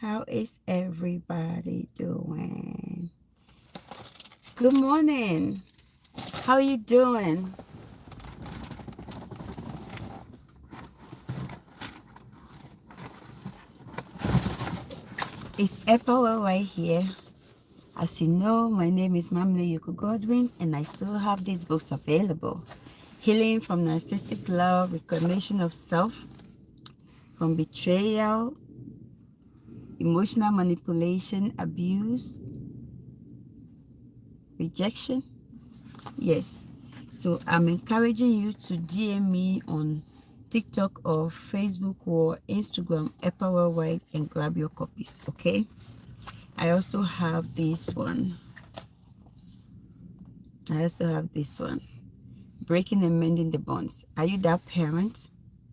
How is everybody doing? Good morning. How you doing? It's Apple right here. As you know, my name is Mamle Yuko Godwin, and I still have these books available. Healing from Narcissistic Love, Reclamation of Self, from Betrayal, Emotional Manipulation, Abuse, Rejection. Yes. So I'm encouraging you to DM me on TikTok or Facebook or Instagram, Apple Worldwide, and grab your copies, okay? I also have this one. Breaking and Mending the Bonds. Are you that parent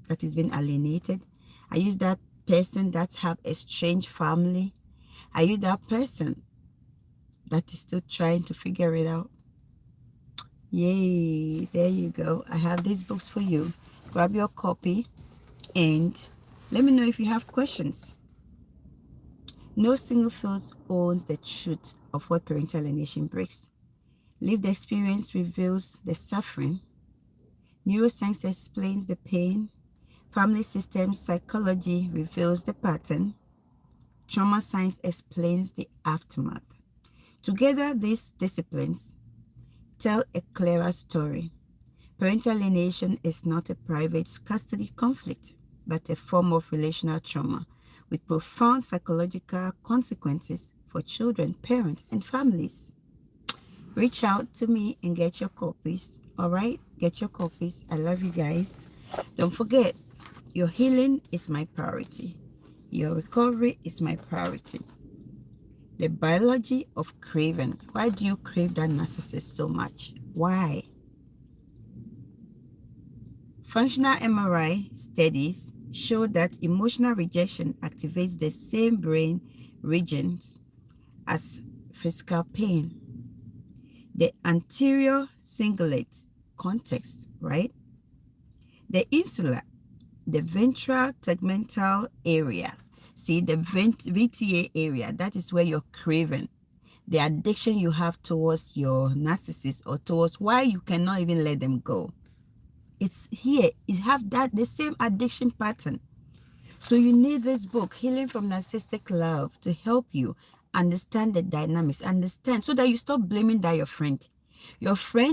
that is being alienated? Are you that person that have estranged family? Are you that person that is still trying to figure it out? Yay, there you go. I have these books for you. Grab your copy and let me know if you have questions. No single field owns the truth of what parental alienation breaks. Lived experience reveals the suffering. Neuroscience explains the pain. Family systems psychology reveals the pattern. Trauma science explains the aftermath. Together, these disciplines tell a clearer story. Parental alienation is not a private custody conflict, but a form of relational trauma with profound psychological consequences for children, parents, and families. Reach out to me and get your copies. All right? Get your copies. I love you guys. Don't forget, your healing is my priority. Your recovery is my priority. The biology of craving. Why do you crave that narcissist so much? Why? Functional MRI studies show that emotional rejection activates the same brain regions as physical pain. The anterior cingulate cortex, right? The insula, the ventral tegmental area. See, the VTA area, that is where you're craving. The addiction you have towards your narcissist or towards why you cannot even let them go. It's here. It have that the same addiction pattern. So you need this book, Healing from Narcissistic Love, to help you understand the dynamics, understand, so that you stop blaming that your friend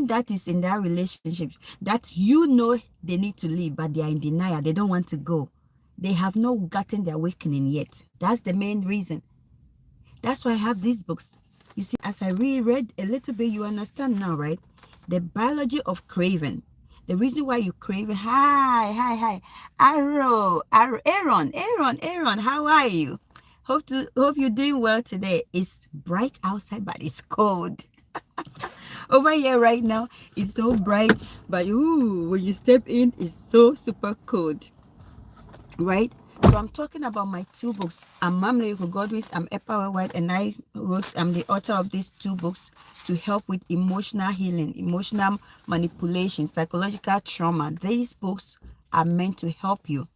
that is in that relationship that you know they need to leave, but they are in denial. They don't want to go. They have not gotten their awakening yet. That's the main reason. That's why I have these books. You see, as I reread a little bit, you understand now, right? The biology of craving. The reason why you crave. Hi. Aaron, how are you? Hope you're doing well today. It's bright outside, but it's cold. Over here right now, it's so bright, but ooh, when you step in, it's so super cold. Right? So I'm talking about my two books. I'm Mamle Yuko Godwin, I'm Epa White, and I'm the author of these two books to help with emotional healing, emotional manipulation, psychological trauma. These books are meant to help you.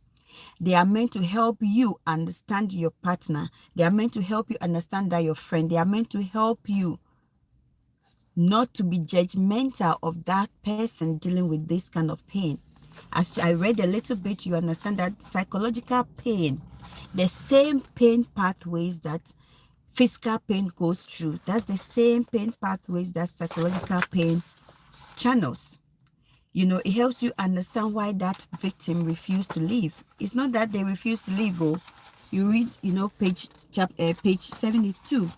They are meant to help you understand your partner. They are meant to help you understand that your friend. They are meant to help you not to be judgmental of that person dealing with this kind of pain. As I read a little bit, you understand that psychological pain, the same pain pathways that physical pain goes through, that's the same pain pathways that psychological pain channels. You know, it helps you understand why that victim refused to leave. It's not that they refused to leave. Oh, you read, page 72.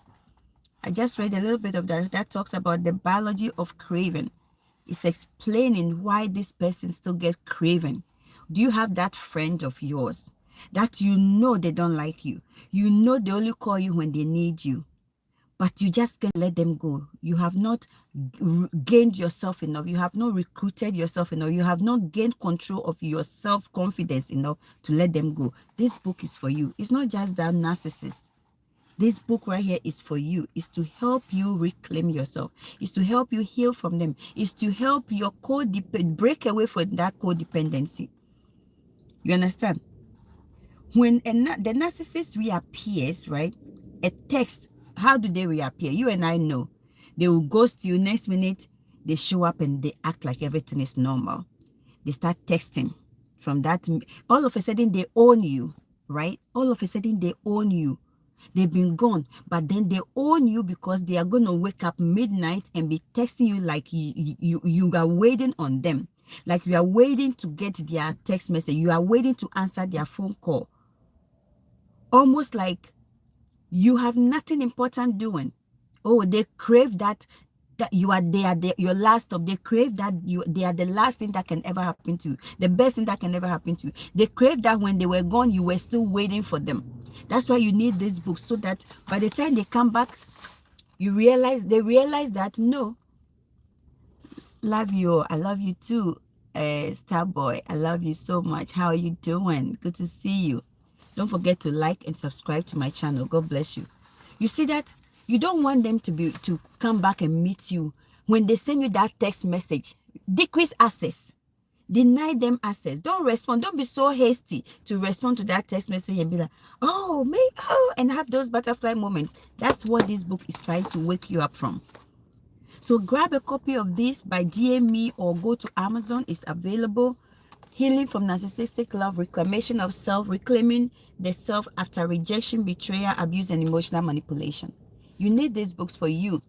I just read a little bit of that talks about the biology of craving. It's explaining why this person still get craving. Do you have that friend of yours that you know they don't like you? You know they only call you when they need you, but you just can't let them go. You have not gained yourself enough. You have not recruited yourself enough. You have not gained control of your self-confidence enough to let them go. This book is for you. It's not just that narcissist. This book right here is for you. It's to help you reclaim yourself. It's to help you heal from them. It's to help your break away from that codependency. You understand? When the narcissist reappears, right? A text, how do they reappear? You and I know. They will ghost you. Next minute, they show up and they act like everything is normal. They start texting. From that, all of a sudden, they own you, right? All of a sudden, they own you. They've been gone, but then they own you because they are going to wake up midnight and be texting you like you are waiting on them. Like you are waiting to get their text message. You are waiting to answer their phone call. Almost like you have nothing important doing. Oh, they crave that your last stop. They crave that they are the last thing that can ever happen to you, the best thing that can ever happen to you. They crave that when they were gone, you were still waiting for them. That's why you need this book, so that by the time they come back, they realize that no, love you. I love you too, Starboy. I love you so much. How are you doing? Good to see you. Don't forget to like and subscribe to my channel. God bless you. You see that? You don't want them to come back and meet you. When they send you that text message, decrease access. Deny them access. Don't respond. Don't be so hasty to respond to that text message and be like, oh, me, oh, and have those butterfly moments. That's what this book is trying to wake you up from. So grab a copy of this by DM me or go to Amazon. It's available. Healing from Narcissistic Love, Reclamation of Self, Reclaiming the Self After Rejection, Betrayal, Abuse, and Emotional Manipulation. You need these books for you.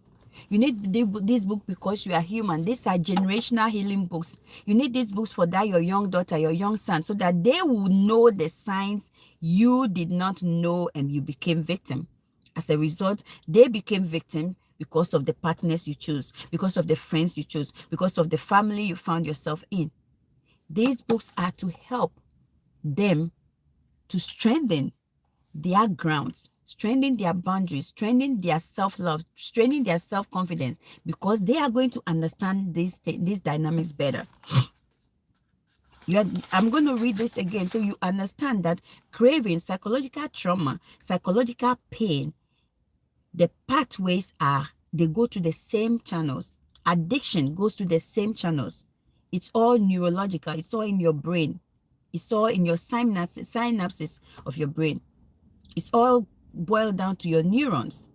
You need this book because you are human. These are generational healing books. You need these books for that your young daughter, your young son, so that they will know the signs you did not know and you became victim. As a result, they became victim because of the partners you choose, because of the friends you choose, because of the family you found yourself in. These books are to help them to strengthen their grounds, strengthen their boundaries, strengthen their self-love, strengthen their self-confidence, because they are going to understand these dynamics better. I'm going to read this again so you understand that craving, psychological trauma, psychological pain, the pathways they go to the same channels. Addiction goes to the same channels. It's all neurological. It's all in your brain. It's all in your synapses of your brain. It's all boiled down to your neurons.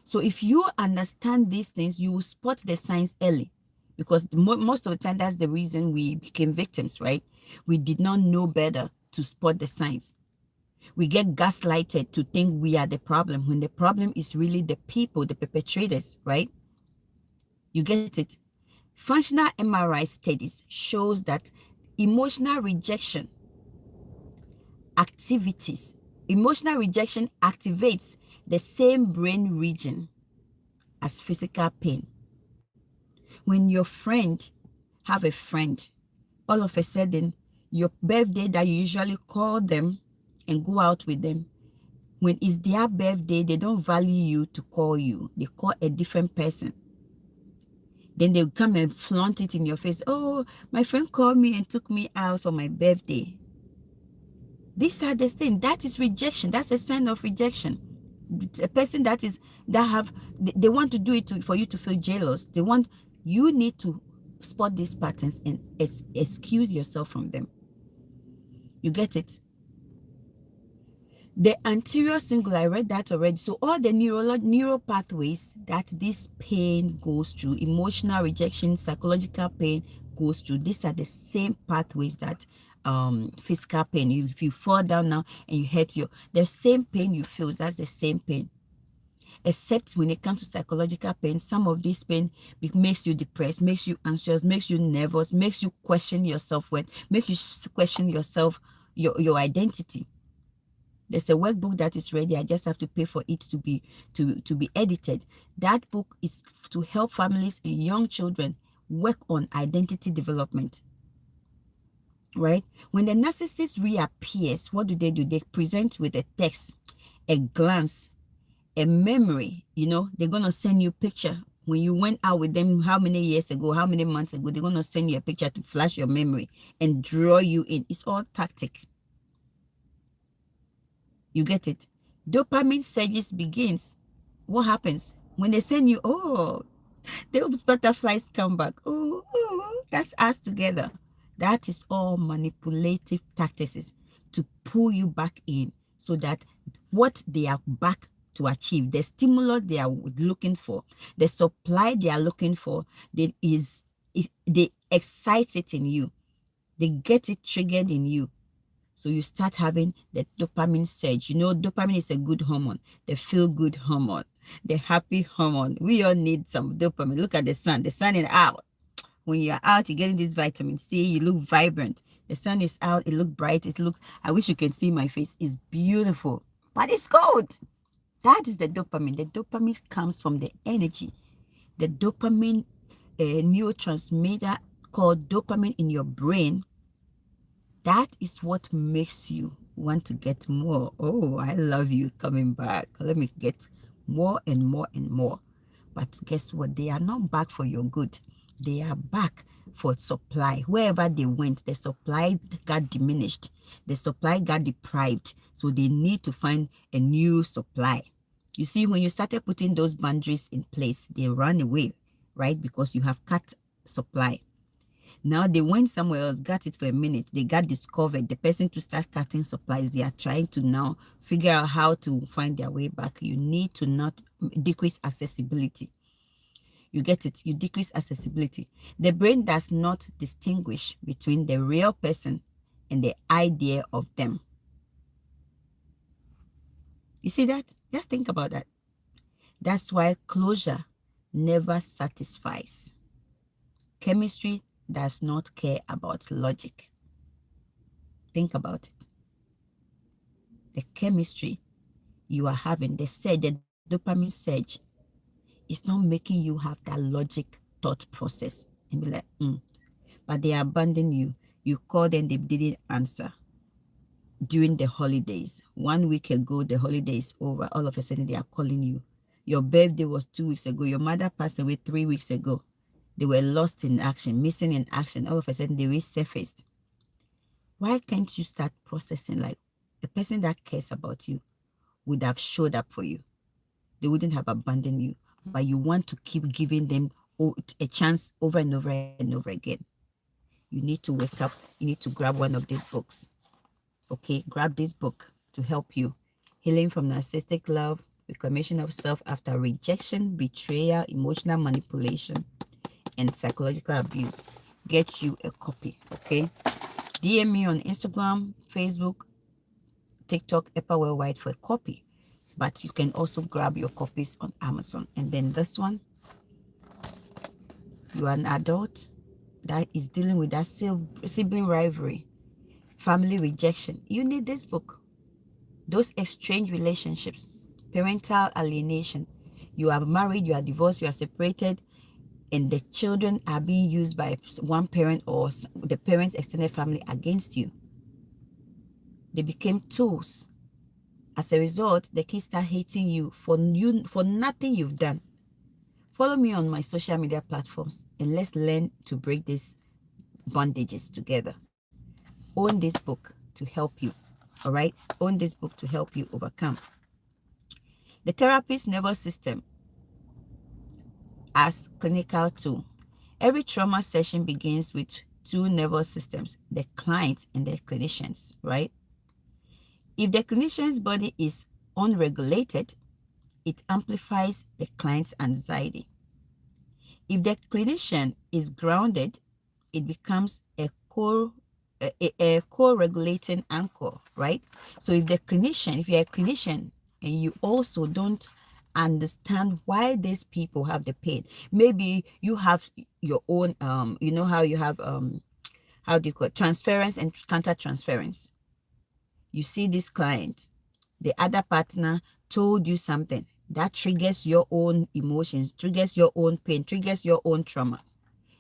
So if you understand these things, you will spot the signs early, because most of the time, that's the reason we became victims, right? We did not know better to spot the signs. We get gaslighted to think we are the problem, when the problem is really the people, the perpetrators, right? You get it? Functional MRI studies shows that emotional rejection activates the same brain region as physical pain. When your friend have a friend, all of a sudden, your birthday that you usually call them and go out with them, when it's their birthday, they don't value you to call you. They call a different person. Then they'll come and flaunt it in your face. Oh, my friend called me and took me out for my birthday. These are the things. That is rejection. That's a sign of rejection. A person they want to do it for you to feel jealous. You need to spot these patterns and excuse yourself from them. You get it? The anterior cingulate, I read that already. So all the neural pathways that this pain goes through, emotional rejection, psychological pain goes through, these are the same pathways that physical pain. If you fall down now and you hurt the same pain you feel, that's the same pain. Except when it comes to psychological pain, some of this pain makes you depressed, makes you anxious, makes you nervous, makes you question your self-worth, makes you question yourself, your identity. There's a workbook that is ready. I just have to pay for it to be edited. That book is to help families and young children work on identity development. Right? When the narcissist reappears, what do? They present with a text, a glance, a memory. They're gonna send you a picture. When you went out with them, how many years ago, how many months ago, they're gonna send you a picture to flash your memory and draw you in. It's all tactic. You get it? Dopamine surges begins. What happens? When they send you, oh, those butterflies come back. Oh, that's us together. That is all manipulative tactics to pull you back in, so that what they are back to achieve, the stimulus they are looking for, the supply they are looking for, they excite it in you. They get it triggered in you. So you start having the dopamine surge. You know, dopamine is a good hormone, the feel-good hormone, the happy hormone. We all need some dopamine. Look at the sun. The sun is out. When you're out, you're getting this vitamin C. You look vibrant. The sun is out. It looks bright. I wish you can see my face. It's beautiful, but it's cold. That is the dopamine. The dopamine comes from the energy. The dopamine neurotransmitter called dopamine in your brain, that is what makes you want to get more. Oh, I love you coming back. Let me get more and more and more. But guess what? They are not back for your good. They are back for supply. Wherever they went, the supply got diminished. The supply got deprived. So they need to find a new supply. You see, when you started putting those boundaries in place, they ran away, right? Because you have cut supply. Now they went somewhere else, got it for a minute. They got discovered. The person to start cutting supplies, they are trying to now figure out how to find their way back. You need to not decrease accessibility. You get it? You decrease accessibility. The brain does not distinguish between the real person and the idea of them. You see that? Just think about that. That's why closure never satisfies. Chemistry does not care about logic. Think about it. The chemistry you are having, the dopamine surge, is not making you have that logic thought process and be like, but they abandon you. You call them, they didn't answer. During the holidays, 1 week ago, the holiday is over. All of a sudden, they are calling you. Your birthday was 2 weeks ago. Your mother passed away 3 weeks ago. They were lost in action, missing in action. All of a sudden, they resurfaced. Why can't you start processing like the person that cares about you would have showed up for you? They wouldn't have abandoned you, but you want to keep giving them a chance over and over and over again. You need to wake up. You need to grab one of these books. Okay, grab this book to help you. Healing from Narcissistic Love, Reclamation of Self After Rejection, Betrayal, Emotional Manipulation, and Psychological Abuse. Get you a copy, okay? DM me on Instagram, Facebook, TikTok, Epa Worldwide for a copy. But you can also grab your copies on Amazon. And then this one, you are an adult that is dealing with that sibling rivalry, family rejection. You need this book. Those estranged relationships, parental alienation. You are married, you are divorced, you are separated, and the children are being used by one parent or the parent's extended family against you. They became tools. As a result, the kids start hating you for nothing you've done. Follow me on my social media platforms and let's learn to break these bondages together. Own this book to help you. All right? Own this book to help you overcome. The therapist nervous system as clinical tool. Every trauma session begins with two nervous systems, the client and the clinicians, right? If the clinician's body is unregulated, it amplifies the client's anxiety. If the clinician is grounded, it becomes a co-regulating anchor, right? So if you're a clinician and you also don't understand why these people have the pain, maybe you have your own, you know how you have, how do you call it, transference and counter transference. You see this client, the other partner told you something that triggers your own emotions, triggers your own pain, triggers your own trauma.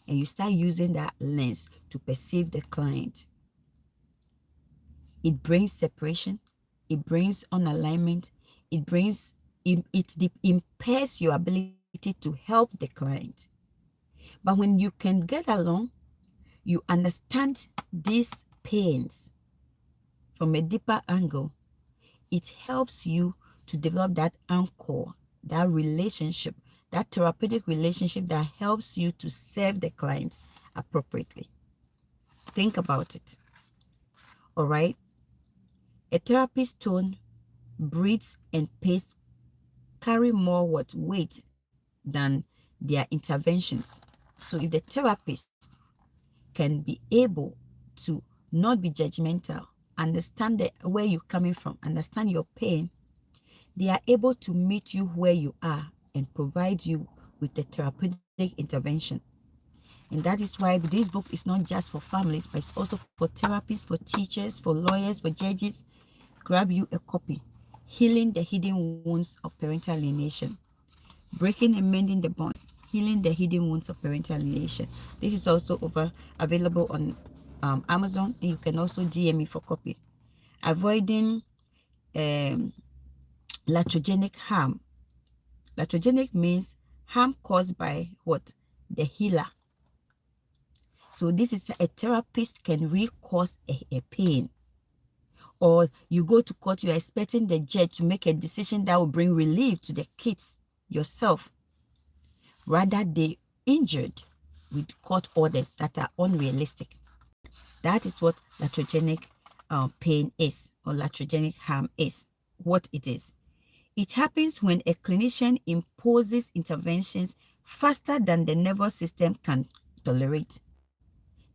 And you start using that lens to perceive the client. It brings separation. It brings unalignment. It impairs your ability to help the client. But when you can get along, you understand these pains from a deeper angle, it helps you to develop that anchor, that relationship, that therapeutic relationship that helps you to serve the client appropriately. Think about it. All right? A therapist's tone, breaths, and pace carry more weight than their interventions. So if the therapist can be able to not be judgmental, understand where you're coming from, understand your pain, they are able to meet you where you are and provide you with the therapeutic intervention. And that is why this book is not just for families, but it's also for therapists, for teachers, for lawyers, for judges. Grab you a copy. Healing the Hidden Wounds of Parental Alienation. Breaking and Mending the Bonds. Healing the Hidden Wounds of Parental Alienation. This is also available on Amazon, and you can also DM me for copy. Avoiding iatrogenic harm. Iatrogenic means harm caused by what? The healer. So this is a therapist can really cause a pain. Or you go to court, you are expecting the judge to make a decision that will bring relief to the kids, yourself. Rather, they injured with court orders that are unrealistic. That is what iatrogenic pain is, or iatrogenic harm is, what it is. It happens when a clinician imposes interventions faster than the nervous system can tolerate.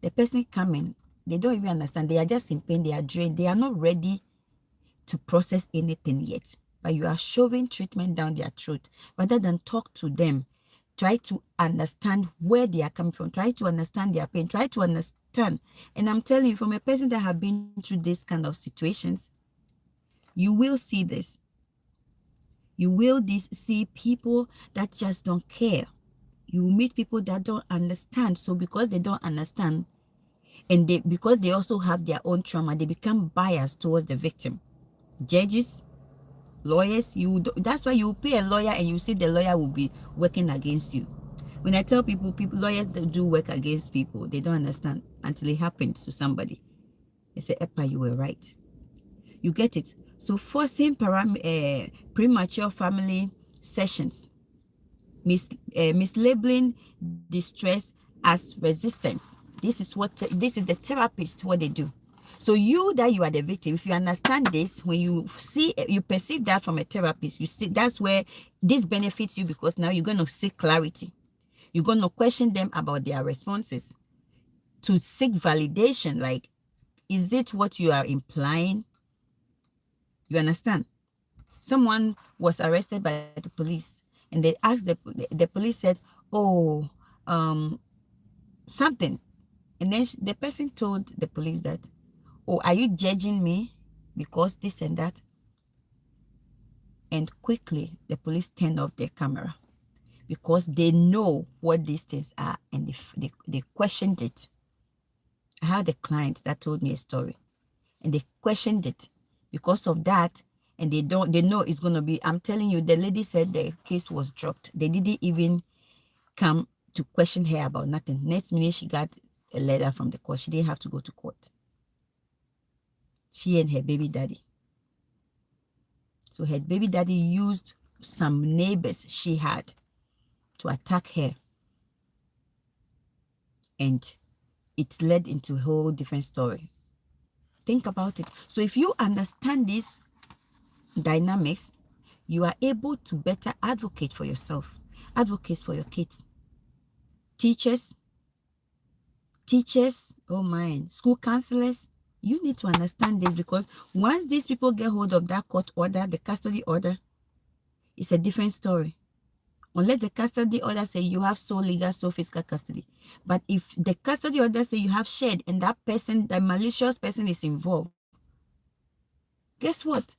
The person coming, they don't even understand. They are just in pain. They are drained. They are not ready to process anything yet. But you are shoving treatment down their throat rather than talk to them. Try to understand where they are coming from. Try to understand their pain. Try to understand. And I'm telling you, from a person that have been through this kind of situations, you will see this. You will see people that just don't care. You will meet people that don't understand. So because they don't understand, and because they also have their own trauma, they become biased towards the victim. Judges, lawyers, that's why you pay a lawyer and you see the lawyer will be working against you. When I tell people lawyers do work against people, they don't understand until it happens to somebody. They say, Epa, you were right. You get it? So forcing premature family sessions, mislabeling distress as resistance. This is the therapist, what they do. So you are the victim, if you understand this, when you perceive that from a therapist, you see that's where this benefits you, because now you're going to seek clarity. You're going to question them about their responses to seek validation. Like, is it what you are implying? You understand? Someone was arrested by the police, and they asked the police said, oh, something. And then the person told the police that, oh, are you judging me because this and that? And quickly, the police turned off their camera because they know what these things are, and they questioned it. I had a client that told me a story, and they questioned it because of that, and they know it's going to be, I'm telling you, the lady said the case was dropped. They didn't even come to question her about nothing. Next minute, she got a letter from the court. She didn't have to go to court. She and her baby daddy. So her baby daddy used some neighbors she had to attack her. And it led into a whole different story. Think about it. So if you understand these dynamics, you are able to better advocate for yourself, advocate for your kids. Teachers, oh my, school counselors, you need to understand this, because once these people get hold of that court order, the custody order, it's a different story. Unless the custody order say you have sole legal, sole physical custody. But if the custody order say you have shared, and that person, the malicious person, is involved, guess what?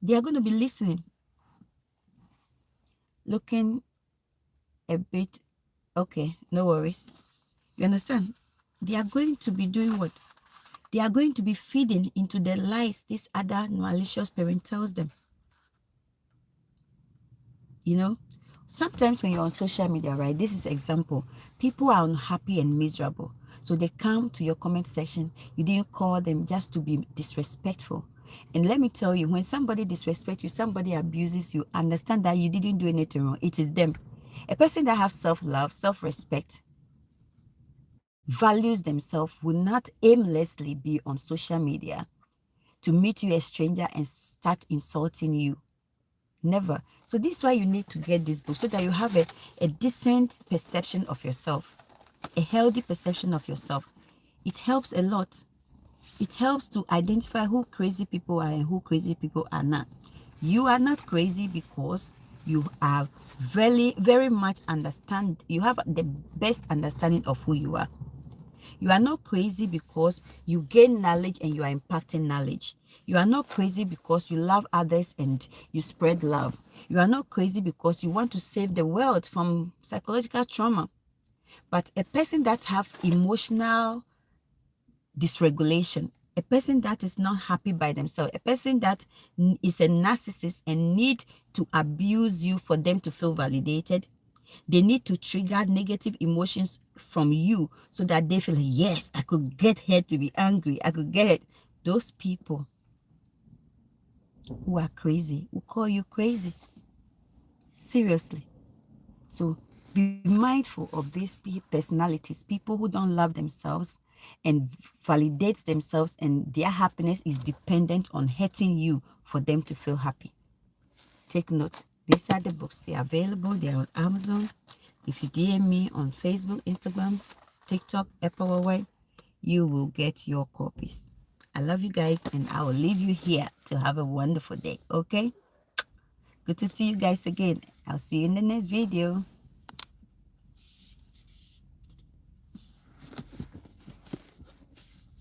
They are going to be listening. Looking a bit, okay, no worries. You understand? They are going to be doing what? They are going to be feeding into the lies this other malicious parent tells them. You know? Sometimes when you're on social media, right, this is example, people are unhappy and miserable. So they come to your comment section. You didn't call them just to be disrespectful. And let me tell you, when somebody disrespects you, somebody abuses you, understand that you didn't do anything wrong. It is them. A person that has self-love, self-respect, values themselves, will not aimlessly be on social media to meet you a stranger and start insulting you. Never. So this is why you need to get this book, so that you have a decent perception of yourself, a healthy perception of yourself. It helps a lot. It helps to identify who crazy people are and who crazy people are not. You are not crazy because you are very much understand. You have the best understanding of who you are. You are not crazy because you gain knowledge and you are impacting knowledge. You are not crazy because you love others and you spread love. You are not crazy because you want to save the world from psychological trauma. But a person that have emotional dysregulation, a person that is not happy by themselves, a person that is a narcissist and need to abuse you for them to feel validated, they need to trigger negative emotions from you so that they feel, yes, I could get her to be angry. I could get it. Those people who are crazy will call you crazy. Seriously. So be mindful of these personalities, people who don't love themselves and validate themselves, and their happiness is dependent on hurting you for them to feel happy. Take note. These are the books. They are available. They are on Amazon. If you DM me on Facebook, Instagram, TikTok, Apple or Web, you will get your copies. I love you guys, and I will leave you here to have a wonderful day. Okay? Good to see you guys again. I'll see you in the next video.